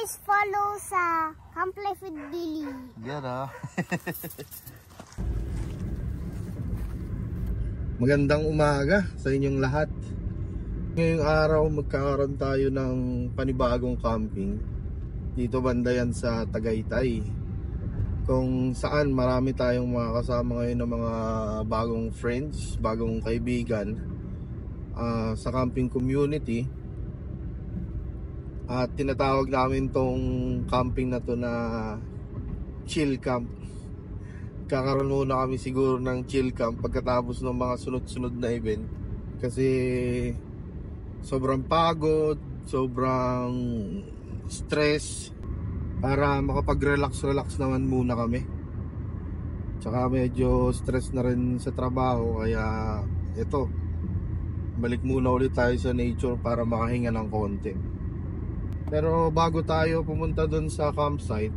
Please follow sa Camp Life with Billy. Yan ah. Magandang umaga sa inyong lahat. Ngayong araw magkakaroon tayo ng panibagong camping. Dito banda yan sa Tagaytay, kung saan marami tayong mga kasama ngayon ng mga bagong friends, bagong kaibigan sa camping community. At tinatawag namin tong camping na to na chill camp. Kakaroon muna kami siguro ng chill camp pagkatapos ng mga sunod-sunod na event. Kasi sobrang pagod, sobrang stress. Para makapag-relax naman muna kami. Tsaka medyo stress na rin sa trabaho. Kaya ito, balik muna ulit tayo sa nature para makahinga ng konti. Pero bago tayo pumunta dun sa campsite,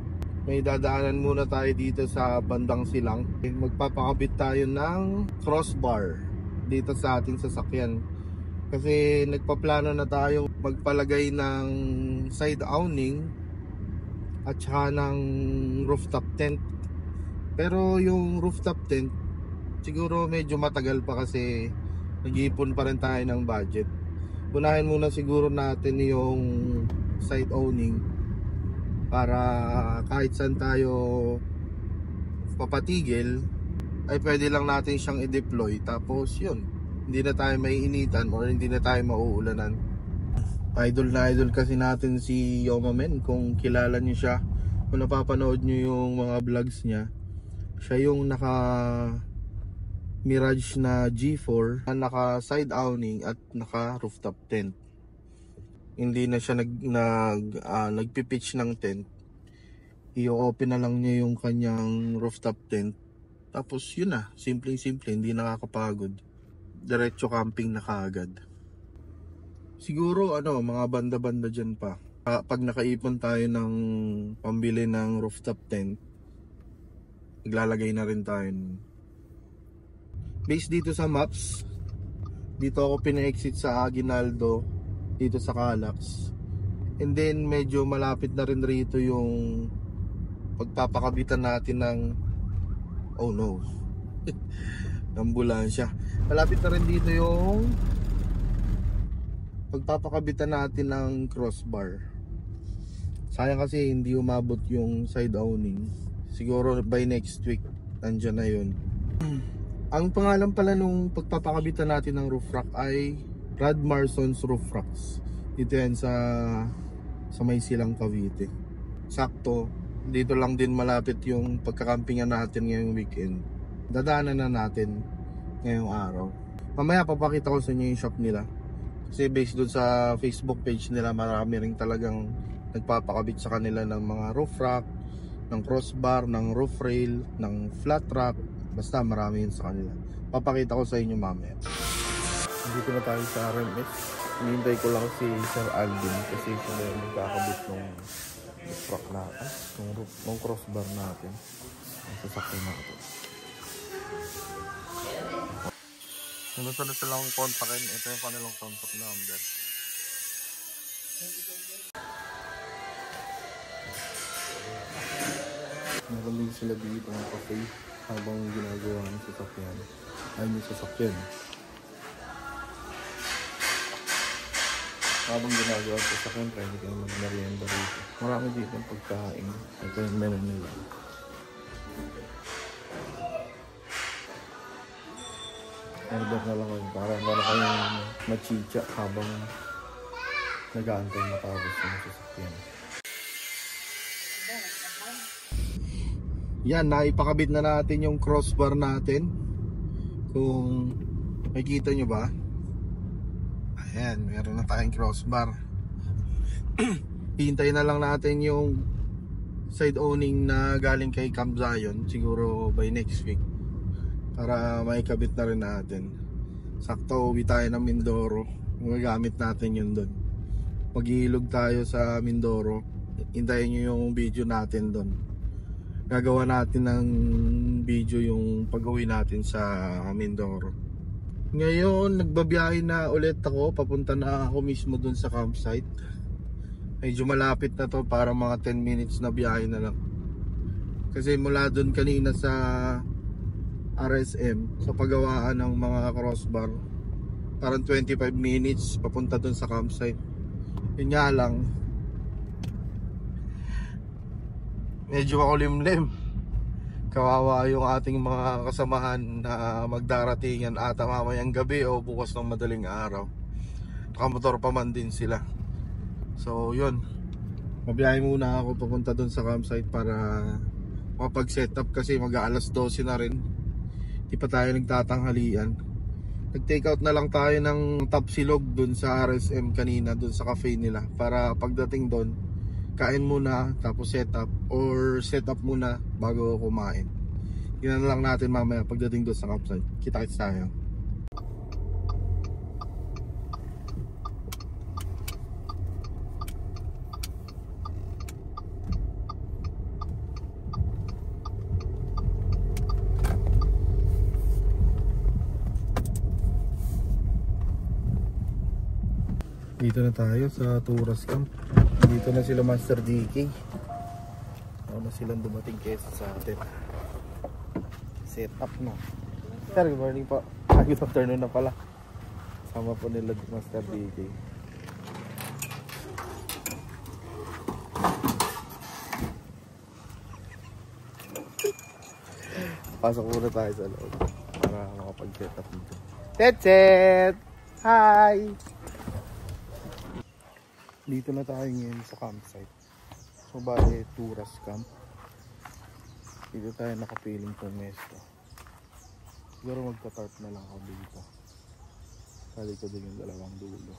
may dadaanan muna tayo dito sa bandang silang. Magpapakabit tayo ng crossbar dito sa ating sasakyan. Kasi nagpaplano na tayong magpalagay ng side awning at saka ng rooftop tent. Pero yung rooftop tent siguro medyo matagal pa kasi nag-iipon pa rin tayo ng budget. Unahin muna siguro natin yung side owning para kahit saan tayo papatigil ay pwede lang natin siyang i-deploy. Tapos yun, hindi na tayo maiinitan or hindi na tayo mauulanan. Idol na idol kasi natin si Yomamen. Kung kilala niyo siya, kung napapanood niyo yung mga vlogs niya, siya yung naka Mirage na G4, naka side awning at naka rooftop tent. Hindi na siya nagpipitch ng tent. I-open na lang niya yung kanyang rooftop tent. Tapos yun na, simple-simple, hindi nakakapagod. Diretso camping na kaagad. Siguro mga banda-banda dyan pa. Pag nakaipon tayo ng pambili ng rooftop tent, iglalagay na rin tayo. Based dito sa maps, dito ako pina-exit sa Aguinaldo, dito sa Calax. And then medyo malapit na rin rito yung pagpapakabitan natin ng ambulansya. Malapit na rin dito yung pagpapakabitan natin ng crossbar. Sayang kasi hindi umabot yung side awning. Siguro by next week nandyan na yun. Ang pangalan pala nung pagpapakabitan natin ng roof rack ay Radmarson's Roof Racks. Dito yan sa may silang Cavite. Sakto, dito lang din malapit yung pagkakampingan natin ngayong weekend. Dadaanan na natin ngayong araw. Mamaya papakita ko sa inyo yung shop nila. Kasi based doon sa Facebook page nila, marami rin talagang nagpapakabit sa kanila ng mga roof rack, ng crossbar, ng roof rail, ng flat rack. Basta marami yun sa kanila. Papakita ko sa inyo mamaya. Dito na tayo sa RMS. Hinihintay ko lang si Sir Alvin kasi siya na yung magkakabit ng roof rack natin, ng crossbar natin, ang sasakyan natin. Sunod-sunod silang kontakin. Ito yung kanilang contact number. Meron din sila dito ng cafe habang ginagawa ng sasakyan. Ayun yung sasakyan. Habang ginagawa ng sasakyan, pwede kayo mag-merienda rito. Marami dito ang pagkain. Ito yung menu nila. Order na lang kayo para kayong machicha habang nag-aantay matapos yung sasakyan. Yan, naipakabit na natin yung crossbar natin. Kung makikita nyo ba, ayan, meron na tayong crossbar. Hintayin na lang natin yung side owning na galing kay Camp Zion, siguro by next week, para maikabit na rin natin. Sakto uwi tayo ng Mindoro, magagamit natin yun doon. Maghihilog tayo sa Mindoro, hintayin nyo yung video natin doon. Gagawa natin ng video yung pag-uwi natin sa Mindoro. Ngayon nagbabiyahe na ulit ako, papunta na ako mismo doon sa campsite. Medyo malapit na to, para mga 10 minutes na biyahe na lang. Kasi mula doon kanina sa RSM, sa paggawaan ng mga crossbar, parang 25 minutes papunta doon sa campsite. Yun nga lang, medyo makulimlim. Kawawa yung ating mga kasamahan na magdaratingan ata mamayang gabi o bukas ng madaling araw. Nakamotor pa man din sila. So yun, mabiyahe muna ako papunta dun sa campsite para makapag-set up, kasi mag-aalas 12 na rin. Di pa tayo nagtatanghalian. Nag-take out na lang tayo ng Tapsilog dun sa RSM kanina, dun sa cafe nila, para pagdating dun, kain muna tapos set up, or set up muna bago kumain. Tingnan lang natin mamaya pagdating dun sa campsite. Kita-kits tayo. Dito na tayo sa Turas Camp. Dito na sila Master DK. Ano na silang dumating kesa sa atin. Set up na. Sir, good morning po. Good afternoon na pala. Sama po nila Master DK. Pasok muna tayo sa loob para makapag-set up dito. Tetset! Hi! Dito na tayo ngayon sa campsite. So bale, Turas Camp. Dito tayo nakapiling pumesto. Siguro magta-tarp na lang ako dito. Sali ko din yung dalawang dulo.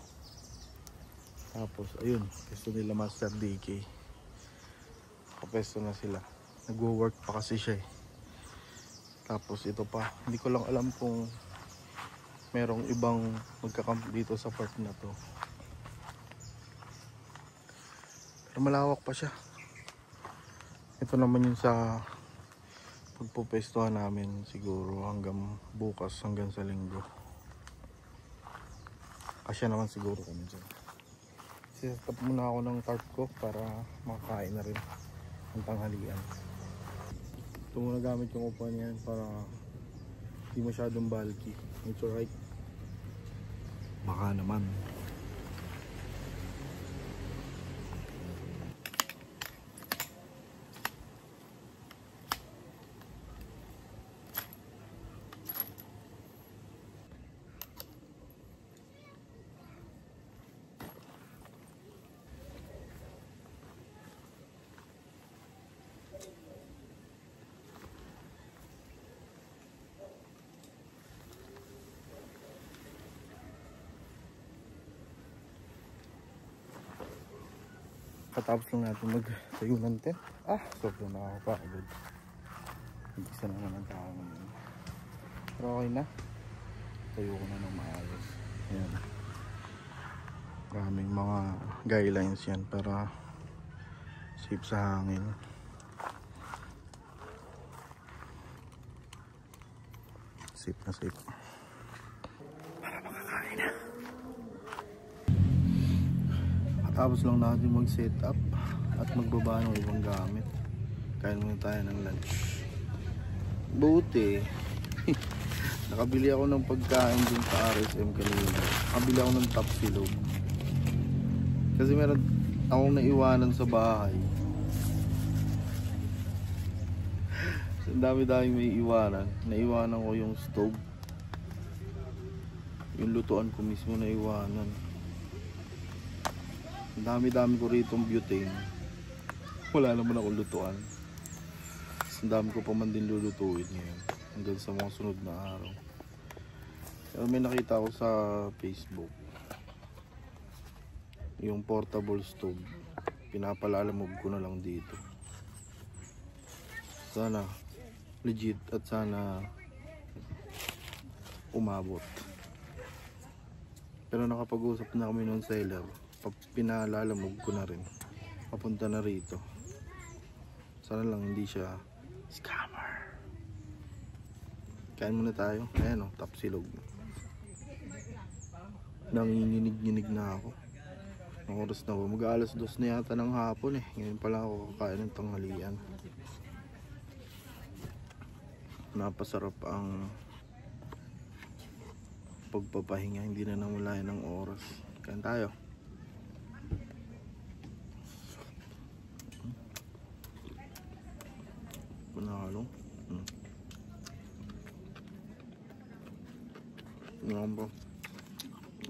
Tapos ayun, pesto nila Master DK. Kapesto na sila. Nagwo-work pa kasi siya eh. Tapos ito pa, hindi ko lang alam kung merong ibang magkakamp dito sa part na to. Pero malawak pa siya. Ito naman yung sa pagpupestuhan namin, siguro hanggang bukas, hanggang sa linggo. Kasya naman siguro kami dyan. Sisatap muna ako ng tarp ko para makakain na rin ang tanghalian. Ito muna gamit yung upuan yan para hindi masyadong bulky. It's alright. Baka naman. Katapos lang natin magtayo ng tent. Sobrang nakakapagod. Isa naman ang tao ngayon. Pero okay na. Tayo ko na ng maayos. Ayan. Maraming mga guidelines yan para safe sa hangin. Safe na safe. Para makakain na. Tapos lang natin mag-set up at magbaba ng ibang gamit. Kain muna tayo ng lunch. Buti nakabili ako ng pagkain dun sa RSM kanina. Nakabili ako ng Tapsilog. Kasi meron akong naiwanan sa bahay. Ang dami-dami may iwanan. Naiwanan ko yung stove. Yung lutuan ko mismo naiwanan. Ang dami-dami ko rito ang butane. Wala naman akong lutuan. Ang dami ko pa man din lulutuin ngayon hanggang sa mga sunod na araw. Pero may nakita ako sa Facebook, yung portable stove. Pinapalalamog ko na lang dito. Sana legit at sana umabot. Pero nakapag-usap na kami ng seller. Pinalalamog ko na rin, papunta na rito. Sana lang hindi siya scammer. Kain muna tayo. Ayan Tapsilog. Nanginginig-nginig na ako. Ang oras na po, mag-aalas 2 na yata ng hapon eh. Ngayon pala ako kakain ng tanghalian. Napasarap ang pagpapahinga, hindi na namulayan ng oras. Kain tayo. Panalo.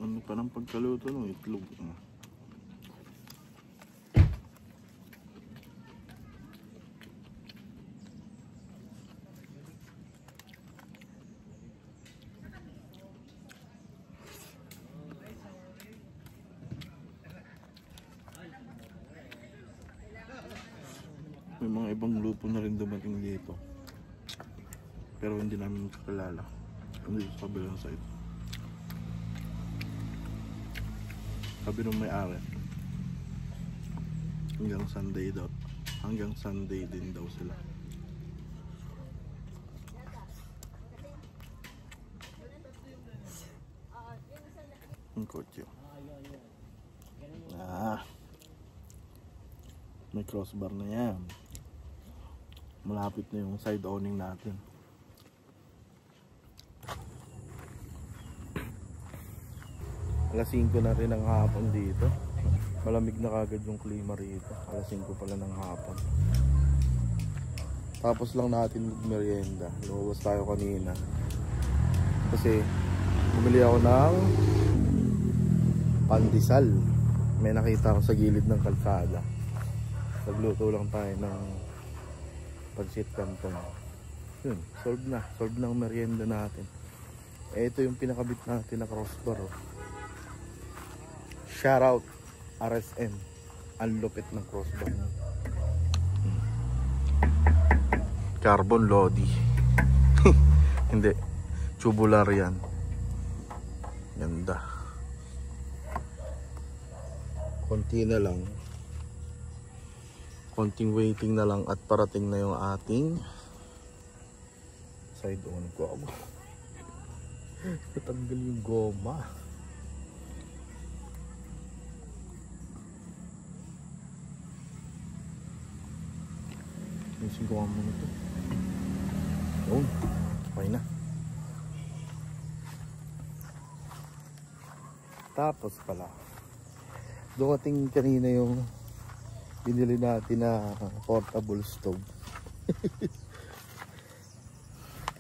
Ano pa ng pagkaluto ng itlog. May mga ibang grupo na rin dumating dito, pero hindi namin kakilala. Hindi sa kabilang side. Sabi nung may-ari, hanggang Sunday daw. Hanggang Sunday din daw sila. Ang kotse. May crossbar na yan. Malapit na yung side awning natin. Alas 5 na rin ang hapon dito. Malamig na kagad yung klima rito. Alas 5 pala ng hapon. Tapos lang natin magmerienda. Lumabas tayo kanina kasi bumili ako ng pandesal. May nakita ako sa gilid ng kalsada. Nagluto lang tayo ng pancit canton. Yun, solve na. Solve na ang merienda natin. Ito yung pinakabit natin na crossbar. Shout out RSM. Ang lupit ng crossbar. Carbon Lodi. Hindi, tubular yan. Ganda. Konti na lang. Konting waiting na lang at parating na yung ating side on ko. Natanggal yung goma. Ayusin ko nga muna ito. Yun, okay na. Tapos pala, dumating kanina yung binili natin na portable stove.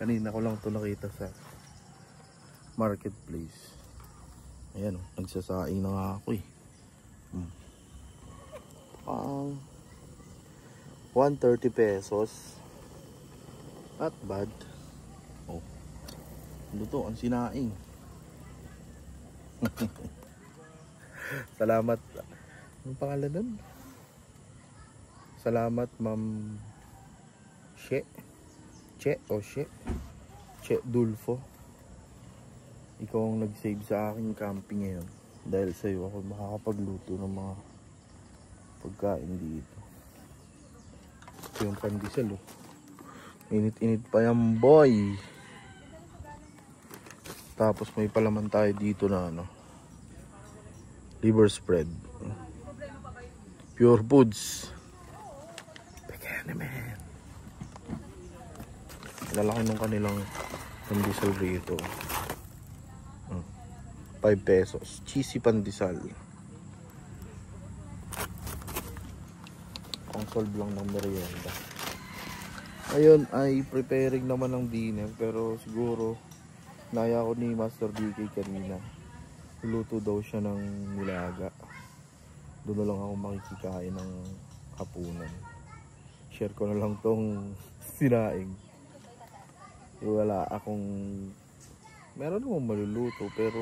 Kanina ko lang ito nakita sa marketplace. Ayan, nagsasaing na nga ako eh. 130 pesos. Not bad. Oh, ano to? Ang sinaing. Salamat. Anong pangalan nun? Salamat Ma'am Che Dulfo. Ikaw ang nag-save sa aking camping ngayon. Dahil sa iyo ako makakapagluto ng mga pagkain dito. Ito yung pandesal oh. Init-init pa yan boy. Tapos may palaman tayo dito na ano, liver spread. Pure Foods. Man. Lalaki nung kanilang pandesal rito. 5 pesos. Cheesy pandesal. Ang solve lang ng merienda. Ayun ay preparing naman ng dinner. Pero siguro naya ko ni Master DK kanina. Luto daw siya ng nilaga. Doon na lang ako makikikain ng hapunan. Share ko na lang tong sinaing. Wala akong, meron namang maluluto pero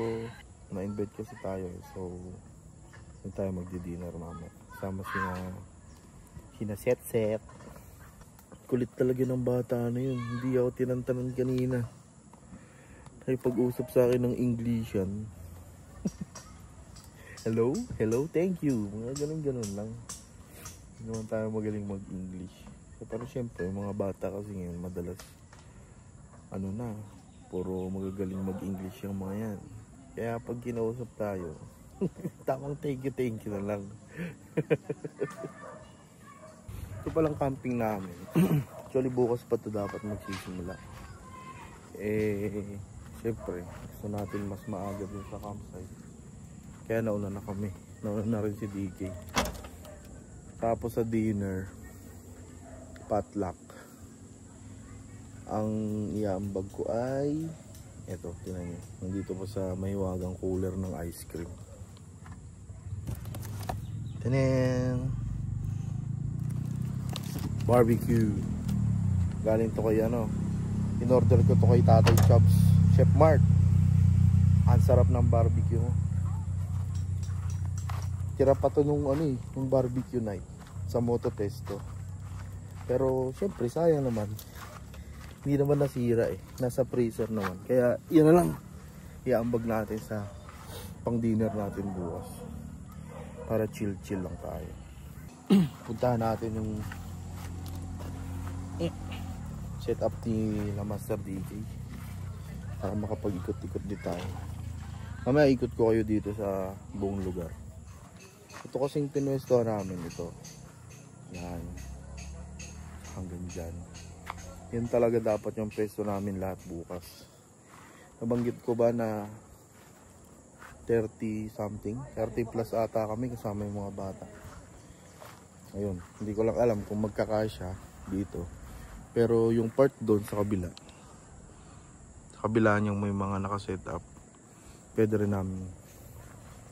na-invite kasi tayo, so hindi tayo magdi-dinner mamaya. Sama sina set. Kulit talaga ng bata na yun. Hindi ako tinantanan kanina. Ay pag-usap sa akin ng Englishan. Hello, thank you. Mga ganun lang. Hindi naman tayo magaling mag-English. So, pero syempre, yung mga bata kasi ngayon, madalas, puro magagaling mag-English yung mga yan. Kaya pag kinausap tayo, Tamang thank you na lang. Ito palang camping namin. Actually bukas pa to dapat magsisimula. Siyempre gusto natin mas maaga dun sa campsite. Kaya nauna na kami. Nauna na rin si DK. Tapos sa dinner, potluck. Ang iambag ko ay eto, tingnan nyo. Nandito po sa mahiwagang cooler ng ice cream. Tanan! Barbecue. Galing to kay in-order ko to kay Tatay Chops, Chef Mart. Ang sarap ng barbecue. Tira pa to nung barbecue night sa Moto Testo. Pero syempre sayang naman. Hindi naman nasira nasa freezer naman. Kaya yan na lang iambag natin sa pang dinner natin bukas. Para chill lang tayo. Puntahan natin yung setup ni la Master DJ para makapag-ikot-ikot din tayo. Mamaya ikot ko kayo dito sa buong lugar. Ito kasing pinwesto namin ito. Yan. Hanggang dyan. Yan talaga dapat yung pwesto namin lahat bukas. Nabanggit ko ba na 30 something? 30 plus ata kami kasama yung mga bata. Ayun. Hindi ko lang alam kung magkakasya dito. Pero yung part doon sa kabila. Sa kabila niyang may mga nakasetup. Pwede rin namin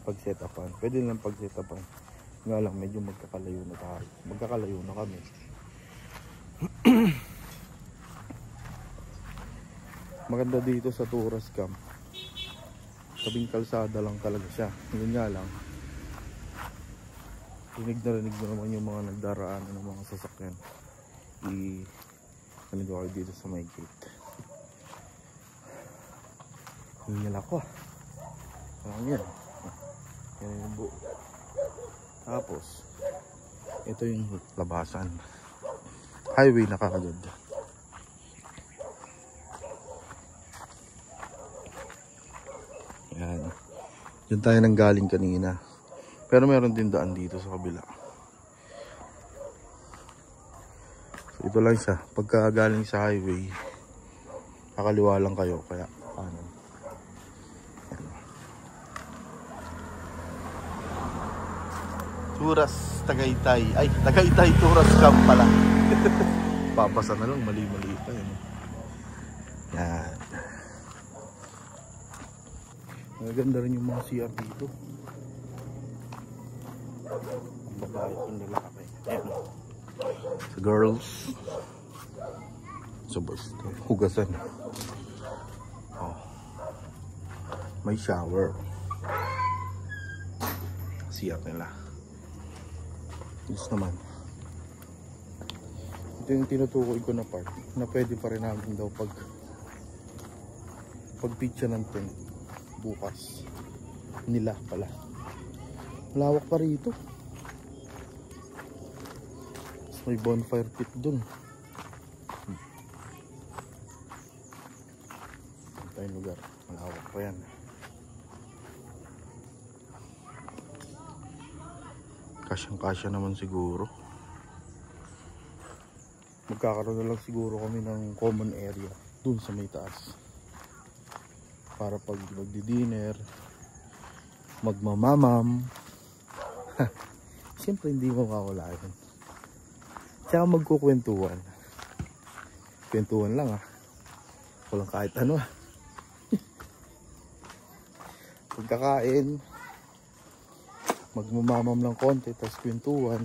pag-setupan. Pwede lang pag-setupan. Nga lang medyo magkakalayo na tayo. Magkakalayo na kami. Maganda dito sa tourist camp. Tabing kalsada lang talaga siya. Yun nga lang. Rinig mo naman yung mga nagdaraan ng mga sasakyan. Naligo kayo dito sa may gate. Hingal ako. Parang yan. Yan yung buo. Tapos ito yung labasan. Highway na kagad. Yan. Diyan tayo nang galing kanina. Pero meron din daan dito sa kabila. So, ito lang siya. Pagka galing sa highway, kakaliwa lang kayo. Kaya kanan. Yan. Turas Tagaytay. Ay, Tagaytay Turas Camp pala. Papasa na lang. Mali-mali pa yun. Yan. Maganda rin yung mga CR dito. Ang babae kung lalaki. Ayan. Sa girls. Sa boys. Hugasan. Oh. May shower. CR nila. Yes naman. Ito yung tinutukoy ko na part. Na pwede pa rin namin daw pag-picture ng tent. Bukas nila pala. Malawak pa rito. May bonfire pit dun. Ito yung lugar. Malawak pa yan. Kasyang-kasya naman siguro. Magkakaroon na lang siguro kami ng common area dun sa may taas. Para pag magdi-dinner, magmamamam. Siyempre hindi mawawala yun. Tsaka magkukwentuhan. Kwentuhan lang walang kahit ano Pagkakain, magmamamam lang konti, tapos kwentuhan.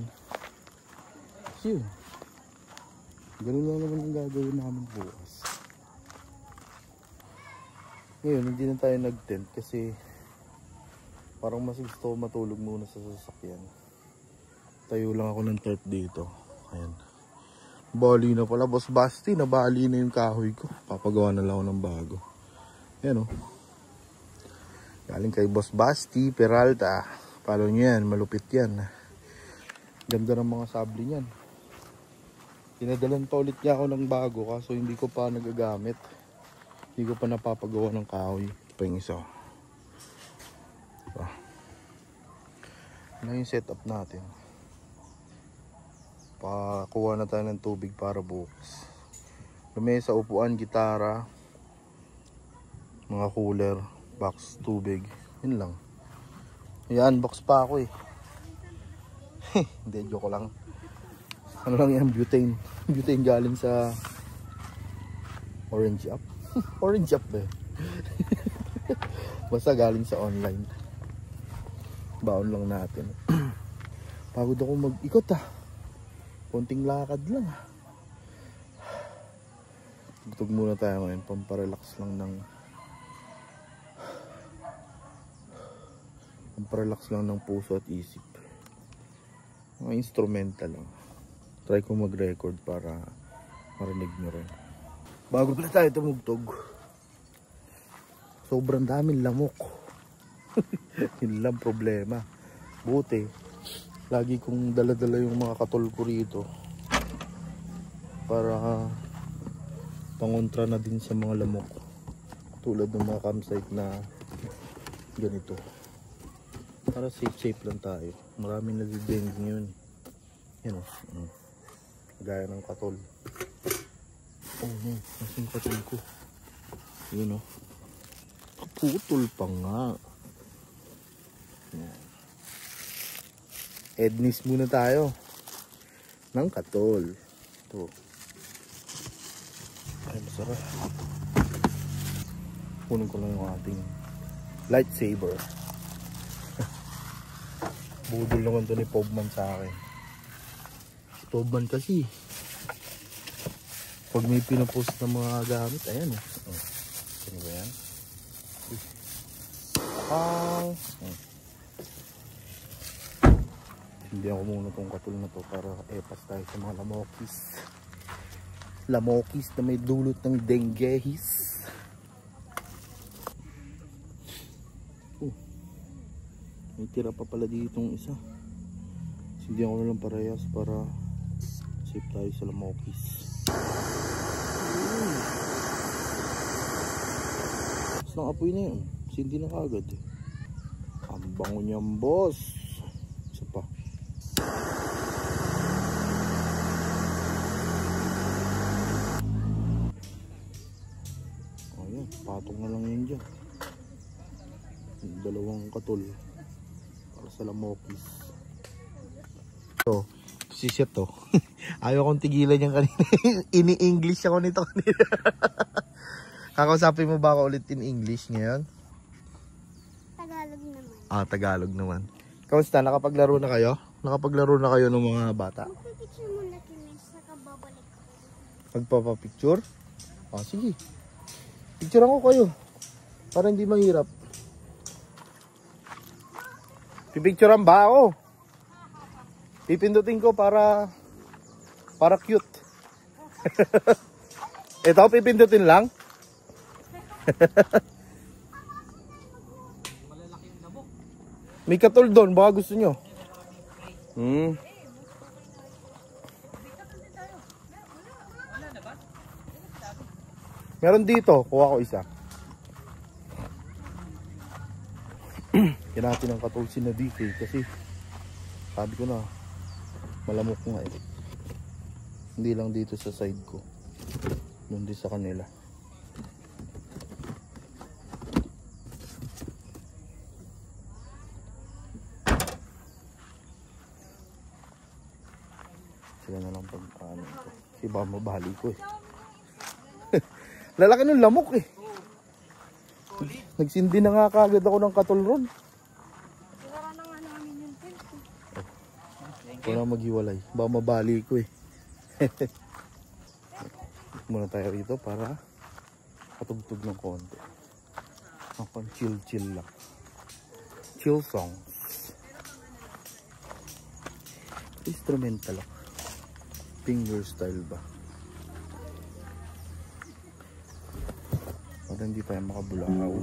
Yun. Ganun lang naman ang gagawin namin bukas. Ngayon, hindi na tayo nag-tent kasi parang mas gusto ko matulog muna sa sasakyan. Tayo lang ako ng tarp dito. Ayan. Bali na pala, Boss Basti. Nabali na yung kahoy ko. Papagawa na lang ako ng bago. Ayan o. Galing kay Boss Basti, Peralta. Follow nyo yan, malupit yan. Ganda ng mga sabli niyan. Pinadalan pa ulit niya ako ng bago kaso hindi ko pa nagagamit. Hindi ko pa napapagawa ng kahoy. Ito pa yung isa. Diba? Ano yung setup natin? Pakuha na tayo ng tubig para bukas. Lamesa, upuan, gitara, mga cooler, box, tubig. Yun lang. Ayan, box pa ako eh. Hindi, joke lang. Ano lang yan, butane. Butane galing sa Orange Up. Orange Up ba eh? Basta galing sa online. Baon lang natin. Pagod ako mag-ikot ah. Konting lakad lang ah. Tugtog muna tayo ngayon. Pamparelax lang ng puso at isip. Mga instrumental lang. Try ko mag-record para marinig nyo rin. Bago pala tayo tumugtog, sobrang daming lamok. Yun lang problema. Buti lagi kong dala-dala yung mga katol ko rito para pangontra na din sa mga lamok, tulad ng mga campsite na ganito, para safe lang tayo. Maraming nagdidenging yun. Yan o, gaya ng katol. Oh no, nasaan katol ko? Yun o, kaputol pa nga. Yan. Ednis muna tayo ng katol. Ito. Ay, masarap. Punin ko lang yung ating lightsaber. Budol naman to ni Pobman sa akin. Si Pobman kasi, pag may pinapost na mga gamit, ayan o. Ano ba yan? Sindihan ko muna tong katol na to para epas tayo sa mga lamokis. Lamokis na may dulot ng denguehis. May tira pa pala ditong isa. Sindihan ko na lang parehas para safe tayo sa lamokis. Basta ang apoy na yun. Sindi na kagad eh. Ang bango niyang boss. Isa pa. Ayan, patong na lang yun dyan. Dalawang katol para sa lamokis. So, si Seth to. Ayaw kong tigilan yung kanina. Ini-English ako nito kanina. Kakausapin mo ba ako ulit in English ngayon? Tagalog naman. Ah, Tagalog naman. Kamusta? Nakapaglaro na kayo? Nakapaglaro na kayo ng mga bata? Magpipicture muna kami, saka babalik ako. Magpapapicture? Ah, sige. Picturean ko kayo. Para hindi mahirap. Pipicturean ba ako? Pipindutin ko para cute. Ito, pipindutin lang. May katol doon, baka gusto nyo. Meron dito, kuha ko isa. Yan natin ang katol si Nadike kasi sabi ko na malamok nga eh. Hindi lang dito sa side ko, doon din sa kanila. Sila na lang pag ano ito. Kasi baka mabali ko eh. Lalaki ng lamok eh. Nagsindi na nga kagad ako ng katol ron. Sira na nga namin yung tent. Wala maghiwalay. Baka mabali ko eh. Muna tayo rito para katugtog ng konti. Ako chill lang. Chill songs. Instrumental lang. Finger style ba? Para hindi tayo makabulahaw.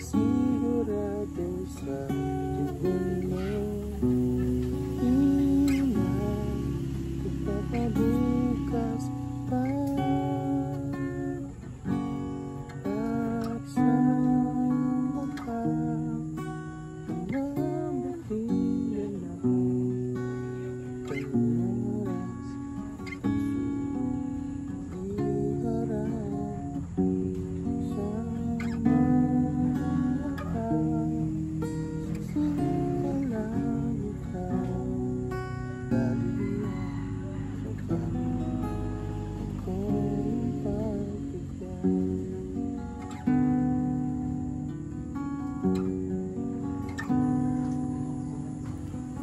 sigurado sa tugon mo. Di na ipapabukas pa. At sa mukha nabutihan ako kay oras iharap sa mukha sikalang ikaw dalihan sa kanya ako'y pagbigyan.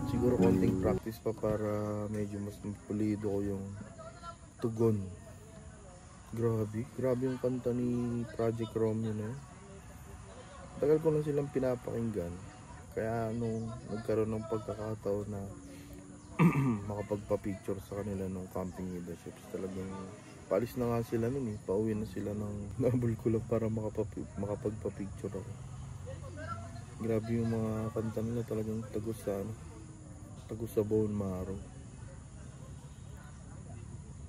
Siguro konting practice pa para medyo mas pulido ko yung tugon. Grabe yung kanta ni Project Romeo na yun. Tagal ko na silang pinapakinggan. Kaya nung nagkaroon ng pagkakataon na makapagpa-picture sa kanila nung camping leaderships, talagang paalis na nga sila nun eh. Pauwi na sila ng nabul ko lang para makapagpa-picture ako. Grabe yung mga kanta nila, talagang tagos sa bone marrow.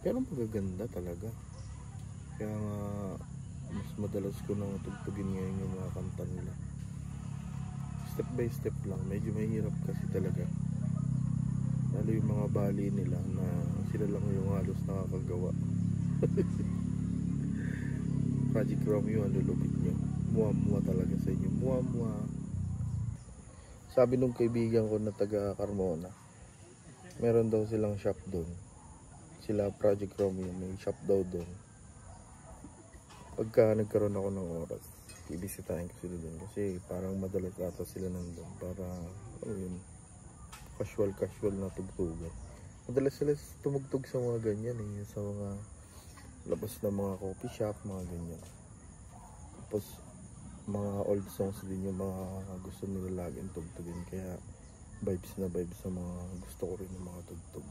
Pero magaganda talaga. Kaya nga mas madalas ko nang tugtugin ngayon yung mga kanta nila. Step by step lang. Medyo mahirap kasi talaga. Lalo yung mga bali nila na sila lang yung halos nakakagawa. Project Romeo, ang lulupit nyo. Muwa-muwa talaga sa inyo. Muwa-muwa. Sabi nung kaibigan ko na taga Carmona, meron daw silang shop doon. Sila Project Romeo, may shop daw doon. Pagka nagkaroon ako ng oras, ibisitahin ko sila doon. Kasi parang madalas ata sila nandun. Para, casual na tugtugan. Madalas sila tumugtog sa mga ganyan eh. Sa mga labas na mga coffee shop, mga ganyan. Tapos, mga old songs din yung mga gusto nila laging tugtugin, kaya vibes na mga gusto ko rin yung mga tugtog.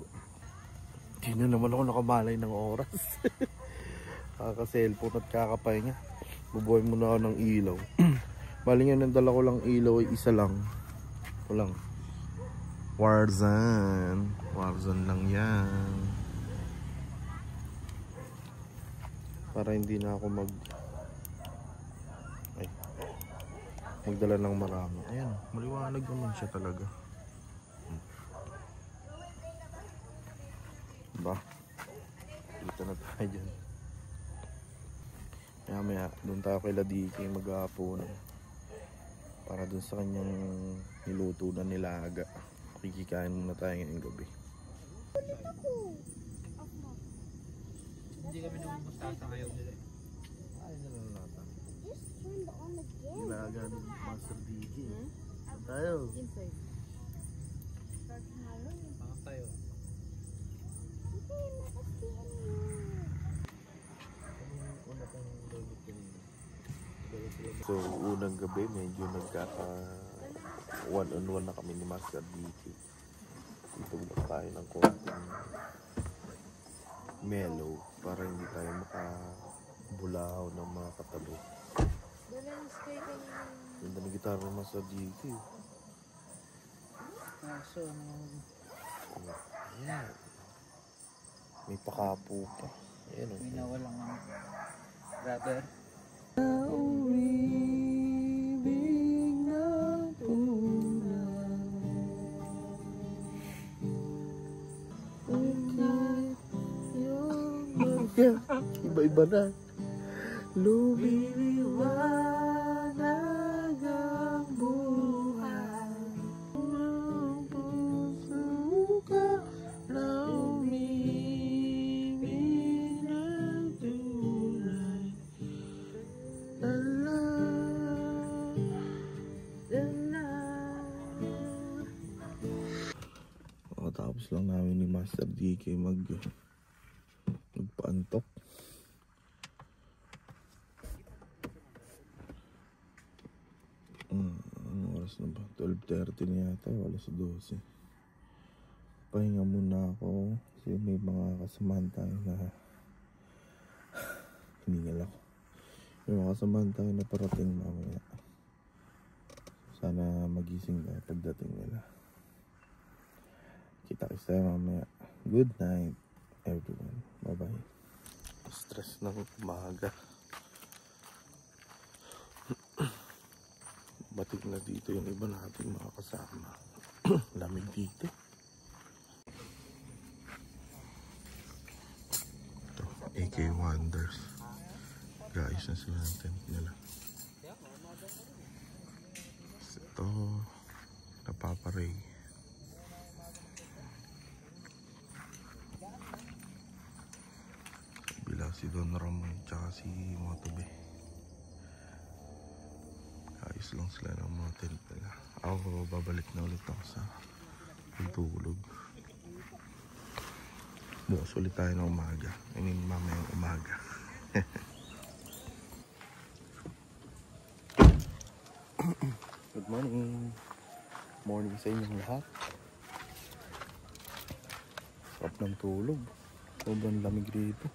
Hindi na naman ako nakamalay ng oras. Kaka-cellphone at kakapahinga. Bubuhay muna ako ng ilaw. Bali nga nang dala ko lang ilaw ay isa lang. Walang Warzone lang yan. Para hindi na ako magdala ng marami. Ayan, maliwanag naman siya talaga. Ba? Dito na tayo dyan. Maya doon tayo kay Ladiki mag-aapunan. Para doon sa kanyang niluto na nilaga. Kikikain muna tayo ngayong gabi. Hindi kami nung mustasa ngayon nila. Ay, nalang natin. Just turned on again. Nilaga ni Master Diki. Tayo. Mga tayo. So, unang gabi, medyo nagkaka one-on-one na kami ni Master Diki. Itulog tayo ng konting mellow para hindi tayo makabulahaw ng mga katabi. Ganda ng gitara ng Master Diki. Kaso, Ayan. May pakapo pa. Ayan o. may nawalang brother. Iba-iba na. Lumiliwanag ang buhay. Ang puso ka na umibig ng tunay. Tapos lang namin ni Master DK magpaantok. Anong oras na ba? 12:30 na yata, alas 12. Pahinga muna ako kasi may mga kasamahan tayo na hiningal ako. May mga kasamahan tayo na parating mamaya. Sana magising tayo pagdating nila. Kita-kits tayo mamaya. Good night everyone. Bye bye. Stress na umaga. Batik na dito yung iba nating mga kasama. Lamig dito. Ito, AK Wonders. Guys, na sila ng tent nila. Ito, napaparay. Bila si Don Ramon tsaka si Motobe. Ayos lang sila ng mga tent nila. Ako, babalik na ulit ako sa pagtulog. Bukas ulit tayo ng umaga. I mean, mamayang umaga. Good morning. Morning sa inyong lahat. Sarap ng tulog. Sobrang lamig rito.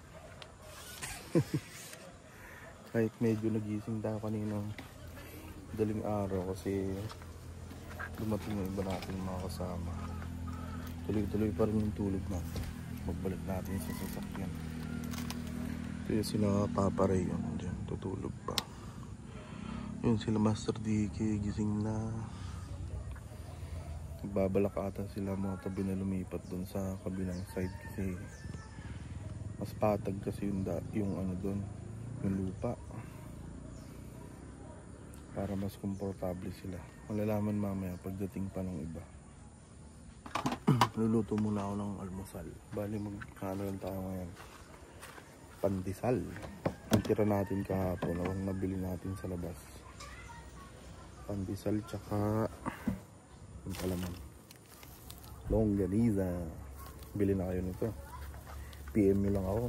Kahit medyo nagising tayo kanina daling araw kasi dumating yung iba natin mga kasama. Tuloy-tuloy pa rin yung tulog natin. Magbalik natin sa sasakyan. Kaya sila Papa Ray yun. Diyan, tutulog pa. Yun sila Master DK gising na. Nagbabalak ata sila mga tabi na lumipat dun sa kabilang side kasi mas patag kasi yung ano dun, yung lupa. Para mas komportable sila. Malalaman mamaya pagdating pa ng iba. Luluto muna ako ng almusal. Bali magkano lang tayo ngayon. Pandesal. Ang tira natin kahapon, ang nabili natin sa labas. Pandesal tsaka yung palaman. Longganiza. Bili na kayo nito. PM nyo lang ako.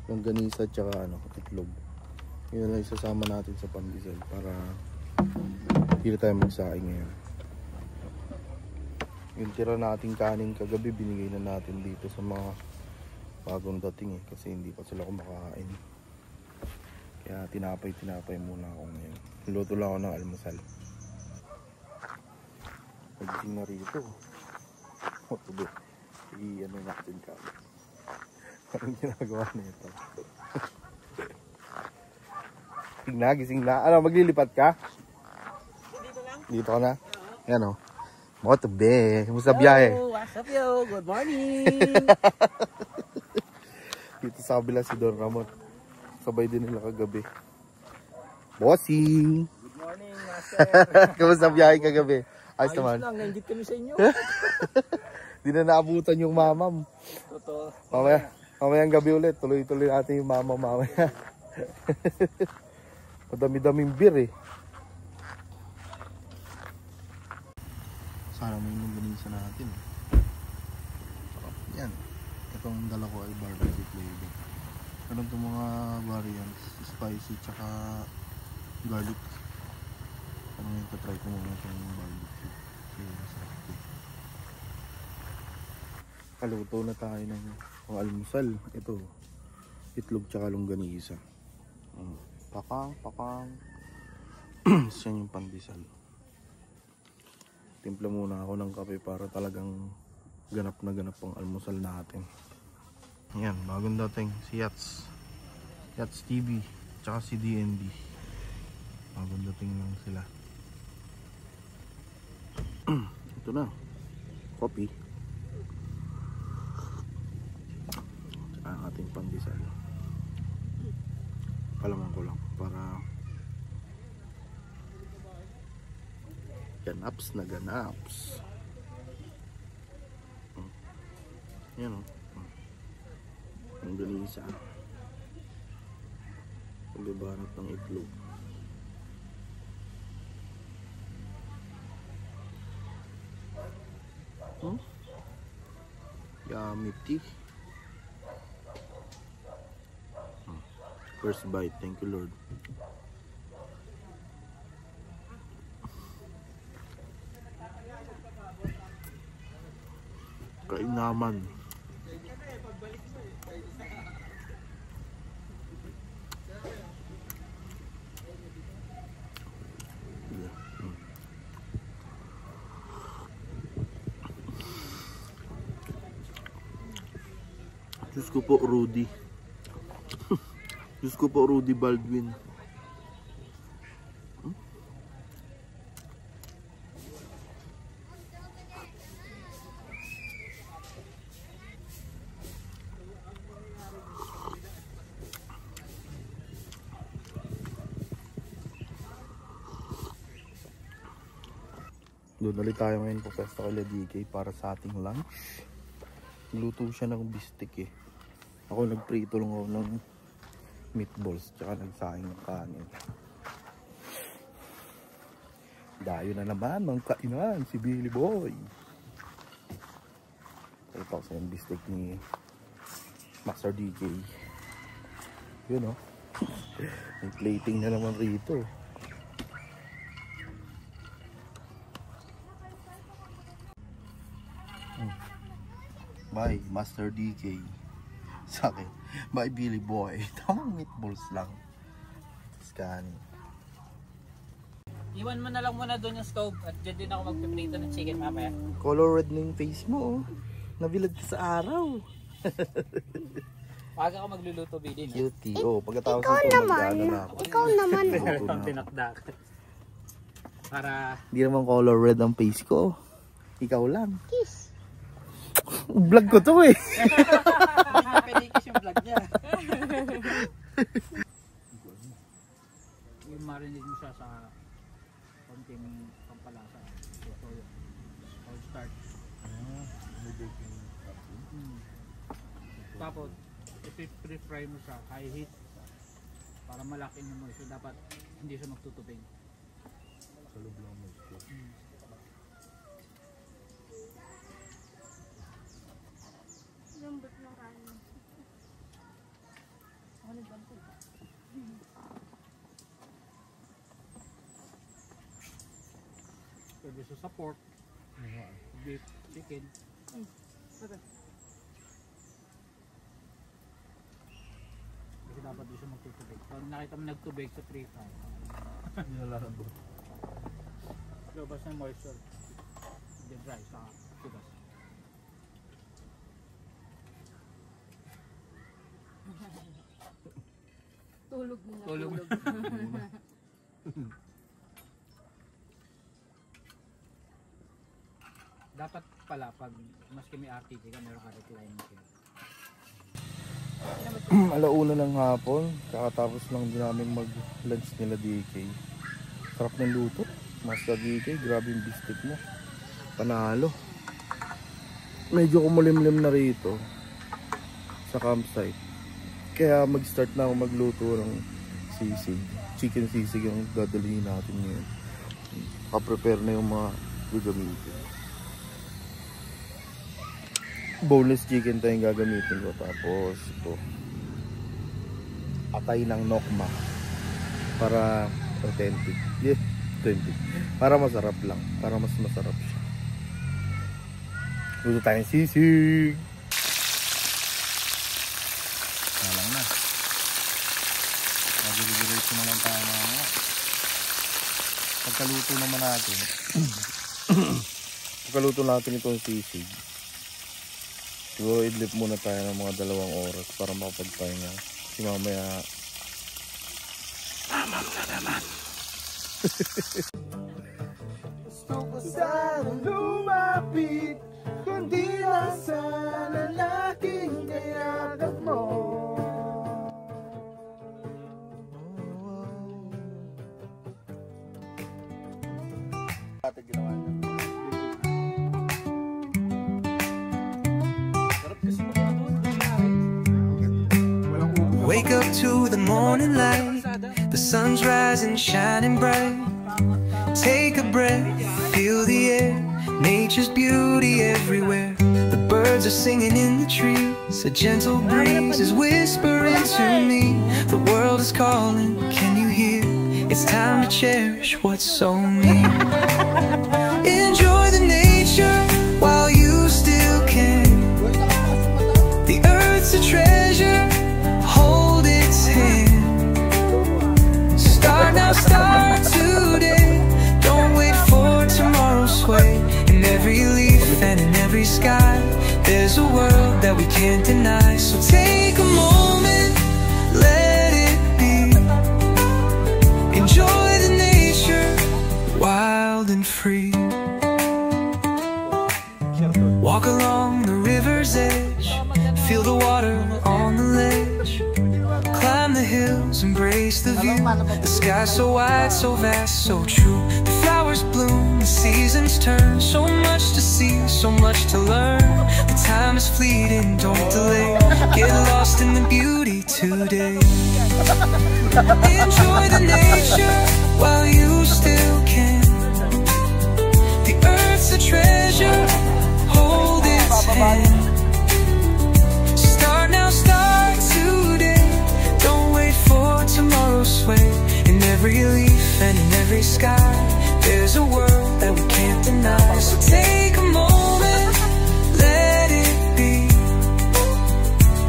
Longganiza tsaka itlog. Yun lang isasama natin sa pandesal para hindi tayo magsaing ngayon. Yung tira nating kanin kagabi binigay na natin dito sa mga bagong dating kasi hindi pa sila kumakain. Kaya tinapay muna ako ngayon. Luto lang ako ng almusal. Pagdating na rito. Matubi. I-ano natin kami. Anong ginagawa na ito? Gising na. Ano, maglilipat ka? Dito lang. Dito ka na? Yan o. Motobe. Kumusta biyahe? What's up yo? Good morning! Dito sa kabila si Don Ramon. Sabay din nila kagabi. Bossing! Good morning, Master! Kumusta biyahe kagabi? Ayos naman. Ayos lang, nainggit kami sa inyo. Di na naabutan yung mamam. Totoo. Mamayang gabi ulit. Tuloy-tuloy natin yung mamam mamaya. Madami-daming beer Sana may longganisa natin. Yan. Itong dala ko ay barbecue flavor. Ganun itong mga variants. Spicy tsaka garlic. Ano yung try ko muna itong barbecue. Kasi masarap ito. Kaluto na tayo ng almusal. Ito. Itlog tsaka longganisa. Pakang. Yan yung pandesal. Timpla muna ako ng kape para talagang ganap na ganap ang almusal natin. Yan, bagong dating si Yats TV, tsaka si DND. Bagong dating lang sila. Ito na, coffee. Tsaka ang ating pandesal. Palaman ko lang para ganaps na ganaps. Yan o. Ang ganisa. Pagbabanat ng itlog. Yummy tea. First bite. Thank you Lord. Kainaman. Diyos ko po, Rudy. Diyos ko po, Rudy Baldwin. Doon ulit tayo ngayon po pwesto kay DK para sa ating lunch. Luto siya ng bistik eh. Ako nagprito lang ako ng meatballs tsaka nagsaing ng kanin. Dayo na naman ng kainan si Billy Boy. Ito sa yung bistik ni Master DK. Yun oh. May plating na naman rito. Bye, Master DK. Sa akin, bye, Billy Boy. Tamang meatballs lang. Scan. Iwan mo na lang muna doon yung stove at dyan din ako magpiprito ng chicken mamaya. Color red na yung face mo. Oh. Nabilad ka sa araw. Paga ako magluluto, Billy. No? Cutie. Oh, pagkatapos Ikaw ito, naman. mag-ano na ako. Ikaw naman. Luto na. Tinakdak. Para... Hindi naman color red ang face ko. Ikaw lang. Kiss. Vlog ko to eh. Pelikis yung vlog niya. Yung marinate mo siya sa konting pampalasa. So yun. I'll start. Tapos, i-fry mo siya high heat para malaki yung moisture. Dapat hindi siya magtutubig. Sa loob lang moisture. Lambot ng kanin. Ano ba ito? Pwede siya sa pork, beef, chicken. Kasi dapat di siya magtutubig. Pag nakita mo nagtubig sa pre-fry, lobas na moisture. Hindi dry sa tubas. Tulog na. Tulog. Dapat pala pag maski may RTK ka, meron ka reclining chair. Alauna ng hapon. Kakatapos lang din namin mag-lunch nila DK. Sarap ng luto. Master DK, grabe yung bistik mo. Panalo. Medyo kumulimlim na rito sa campsite. Kaya mag-start na ako magluto ng sisig. Chicken sisig yung dadalhin natin ngayon. Ka-prepare na yung mga gagamitin. Boneless chicken tayong gagamitin ko. Tapos ito, atay ng nokma. Para authentic. Yes, authentic. Para masarap lang. Para mas masarap siya. Luto tayong sisig. Lang na. Nagiligiration na lang tayo mga pagkaluto naman natin. Pagkaluto natin itong sisig. So, idlip muna tayo ng mga 2 oras para makapagpahinga. Kasi mamaya mamam na naman. Gusto ko sana lumapit, kundi nasa lalaking kayakap mo. Wake up to the morning light, the sun's rising, shining bright. Take a breath, feel the air, nature's beauty everywhere. The birds are singing in the trees, a gentle breeze is whispering to me. The world is calling, can you hear? It's time to cherish what's so near. Enjoy the nature while you still can. The earth's a treasure, hold its hand. Start now, start today. Don't wait for tomorrow's sway. In every leaf and in every sky, there's a world that we can't deny. So take hills embrace the view. The sky so wide, so vast, so true. The flowers bloom, the seasons turn. So much to see, so much to learn. The time is fleeting, don't delay. Get lost in the beauty today. Enjoy the nature while you still can. The earth's a treasure, hold its hand. Start now, start today. Don't wait for tomorrow's sway. In every leaf and in every sky, there's a world that we can't deny. So take a moment, let it be.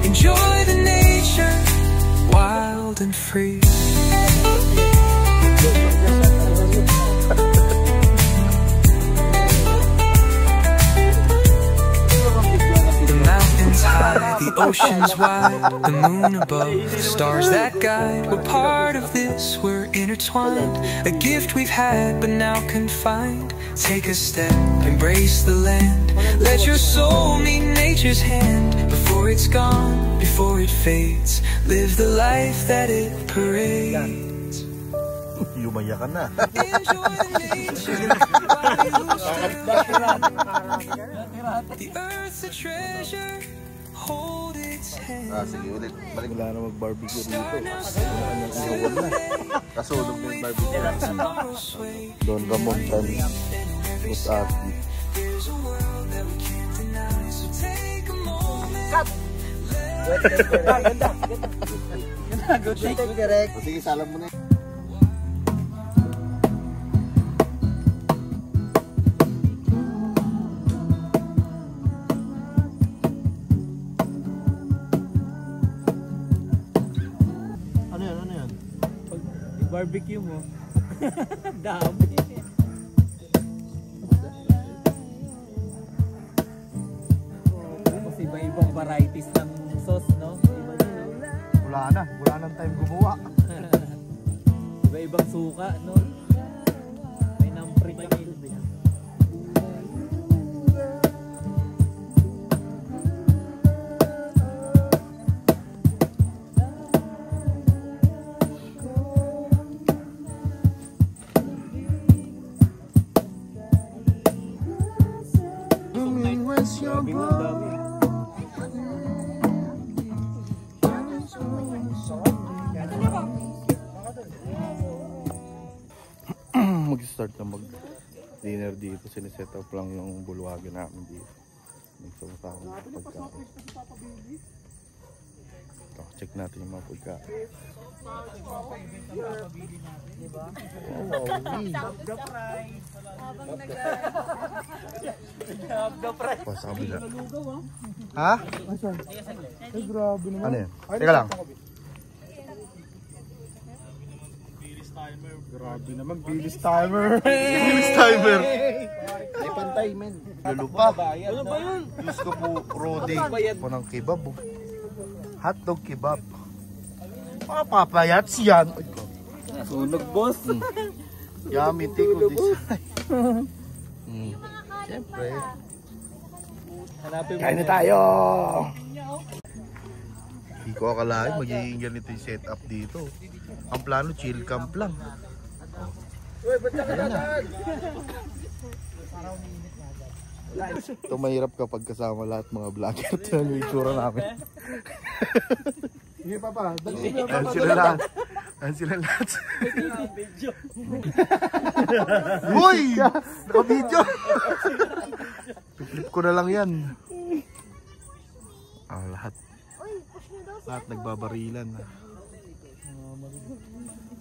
Enjoy the nature, wild and free. The ocean's wide, the moon above, the stars that guide. We're part of this, we're intertwined. A gift we've had but now confined. Take a step, embrace the land. Let your soul meet nature's hand. Before it's gone, before it fades, live the life that it parades. Yumaya ka na. Enjoy the nature while you the earth's a treasure, hold its hand. Sige ulit, balik wala na mag-barbecue dito. Iyawan na. Kasulog na yung barbecue. Don Ramon Tan Musaki. There's a world that we can't deny. So take a moment. Cut! Ganda. Good take, direct. Sige, salam mo na. Barbecue mo. Dami. Tapos iba-ibang varieties ng sauce, no? Iba din, no? Wala nang time gumawa. Iba-ibang suka, no? May nampri ka rin. Mag-start na mag-dinner dito. Siniset up lang yung bulwagan namin dito. Nagsama-sama ng pagkain. Check natin yung mga pagkain. Sa kabila. Ha? Ay, grabe naman. Ano yan? Teka lang. Grabe naman, bilis timer. Bilis timer. May pantay, men. Lalo pa. Ano ba yun? Diyos ko po, Rodi. Po ng kebab. Hotdog kebab. Papapayat siyan. Sunog, boss. Yummy, tiko design. Siyempre. Kain na tayo! Hindi ko akalain magiging ganito yung setup dito. Ang plano, chill camp lang. Ayan na. Ito mahirap kapag kasama lahat mga vlogger. Ito yung itsura namin. Hindi pa pa. Ayan sila lahat. Ayan sila lahat. Uy! Naka-video! Flip ko na lang yan. Lahat. Lahat nagbabarilan.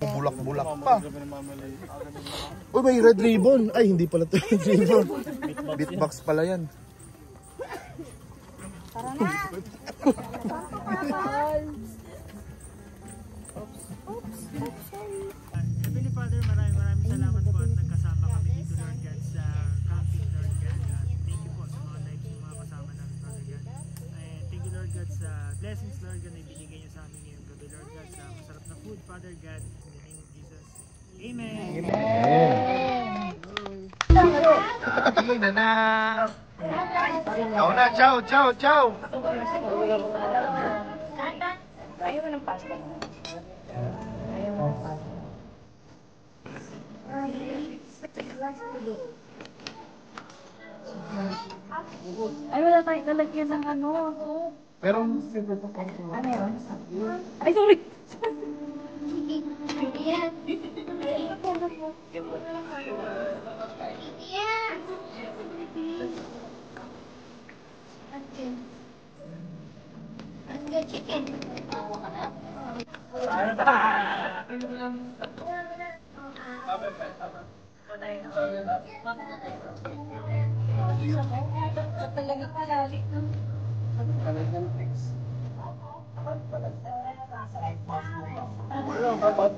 Bulak-bulak pa. Uy, may red ribbon. Ay, hindi pala ito red ribbon. Beatbox pala yan. Tara na! Heavenly Father, maraming salamat po at nagkasama kami dito, Lord God, sa camping, Lord God. Thank you po sa mga lives ng mga kasama namin, Father God. And thank you, Lord God, sa blessings, Lord God, na ibinigay niyo sa amin ngayong gabi, Lord God, sa masarap na food, Father God. In the name of Jesus. Amen! Ina na! Ciao na! Ciao! Ciao! Ciao! Ayaw mo ng pasta. Ayaw mo ng pasta. Ay, wala tayong lalagyan ng ano. Pero, Ano yun? Ay, sorry.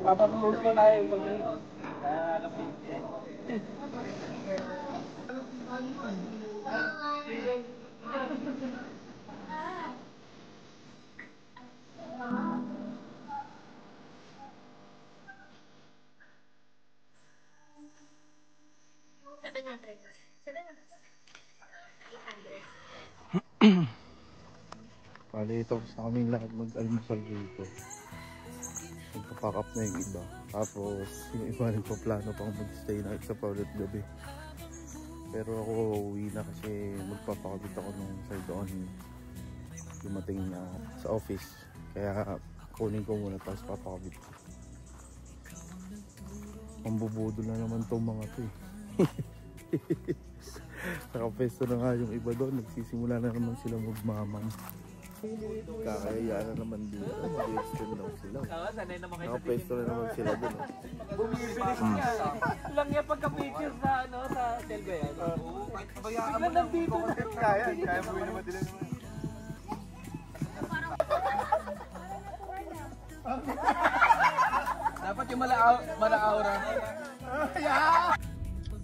Papatulog ko na yung bali, tapos na kaming lahat mag-almusal dito. Nagpa-pack up na yung iba. Tapos, yung iba nagpa-plano pang mag-stay na isa pa ulit gabi. Pero ako, uwi na kasi magpapakabit ako nung side on dumating na sa office. Kaya, kunin ko muna tapos papakabit ko. Pambubudo na naman tong mga to eh. Nakapesto na nga yung iba doon. Nagsisimula na naman sila magmamang. Kakayaan na naman dito. Mag-extend daw sila. Nakapesto na naman sila doon. bumibilis niya. Lang yan pagka-picture sa ano, sa Telga yan. Bigla nandito. Kaya mo yun naman din. Dapat yung mala-aura.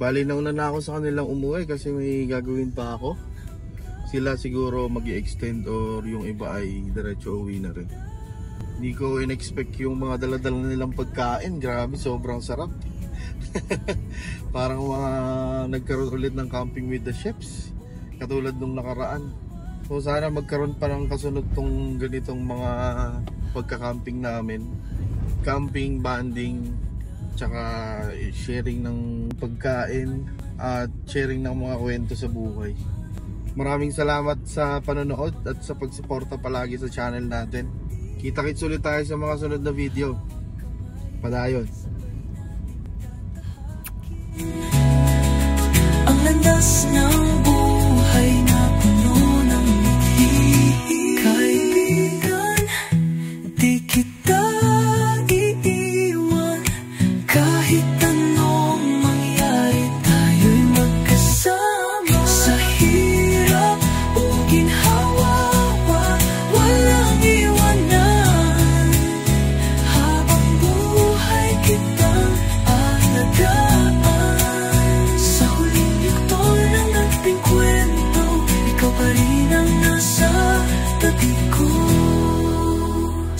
Bali, nauna na ako sa kanilang umuwi kasi may gagawin pa ako. Sila siguro mag-i-extend or yung iba ay diretso uwi na rin. Hindi ko in-expect yung mga daladala nilang pagkain. Grabe, sobrang sarap. Parang mga nagkaroon ulit ng camping with the chefs. Katulad nung nakaraan. So sana magkaroon pa ng kasunod tong ganitong mga pagka-camping namin. Camping, banding, tsaka sharing ng pagkain at sharing ng mga kwento sa buhay. Maraming salamat sa panonood at sa pagsuporta palagi sa channel natin. Kita-kits ulit tayo sa mga sunod na video. Padayon. Ang landas ng buhay na puno ng ngiti. Kaibigan, di kita iiwan. Kahit anong mangyari, tayo'y magkasama. Sa hirap o ginhawa, walang iwanan. Habang buhay kitang alagaan. Sa huling yugto ng ating kwento, ikaw pa rin ang nasa tabi ko.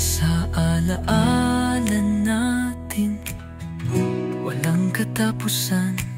Sa alaala natin, walang katapusan.